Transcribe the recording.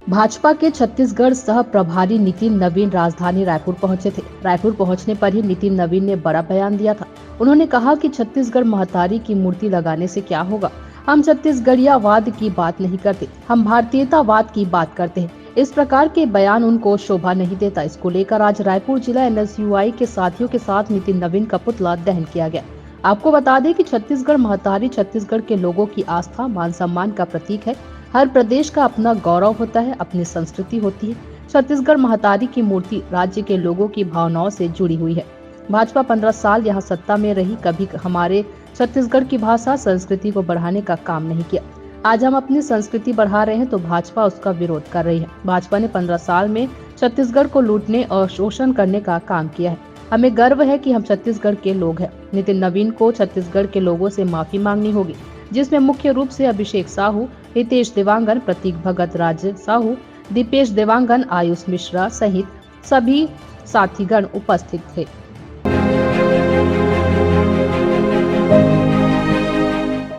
भाजपा के छत्तीसगढ़ सह प्रभारी नितिन नवीन राजधानी रायपुर पहुंचे थे। रायपुर पहुंचने पर ही नितिन नवीन ने बड़ा बयान दिया था। उन्होंने कहा कि छत्तीसगढ़ महतारी की मूर्ति लगाने से क्या होगा। हम छत्तीसगढ़ियावाद की बात नहीं करते, हम भारतीयतावाद की बात करते हैं। इस प्रकार के बयान उनको शोभा नहीं देता। इसको लेकर आज रायपुर जिला एनएसयूआई के साथियों के साथ नितिन नवीन का पुतला दहन किया गया। आपको बता दें कि छत्तीसगढ़ महतारी छत्तीसगढ़ के लोगों की आस्था मान सम्मान का प्रतीक है। हर प्रदेश का अपना गौरव होता है, अपनी संस्कृति होती है। छत्तीसगढ़ महतारी की मूर्ति राज्य के लोगों की भावनाओं से जुड़ी हुई है। भाजपा 15 साल यहाँ सत्ता में रही, कभी हमारे छत्तीसगढ़ की भाषा संस्कृति को बढ़ाने का काम नहीं किया। आज हम अपनी संस्कृति बढ़ा रहे हैं तो भाजपा उसका विरोध कर रही है। भाजपा ने 15 साल में छत्तीसगढ़ को लूटने और शोषण करने का काम किया है। हमें गर्व है कि हम छत्तीसगढ़ के लोग हैं। नितिन नवीन को छत्तीसगढ़ के लोगों से माफी मांगनी होगी, जिसमें मुख्य रूप से अभिषेक साहू, हितेश देवांगन, प्रतीक भगत, राज साहू, दीपेश देवांगन, आयुष मिश्रा सहित सभी साथीगण उपस्थित थे।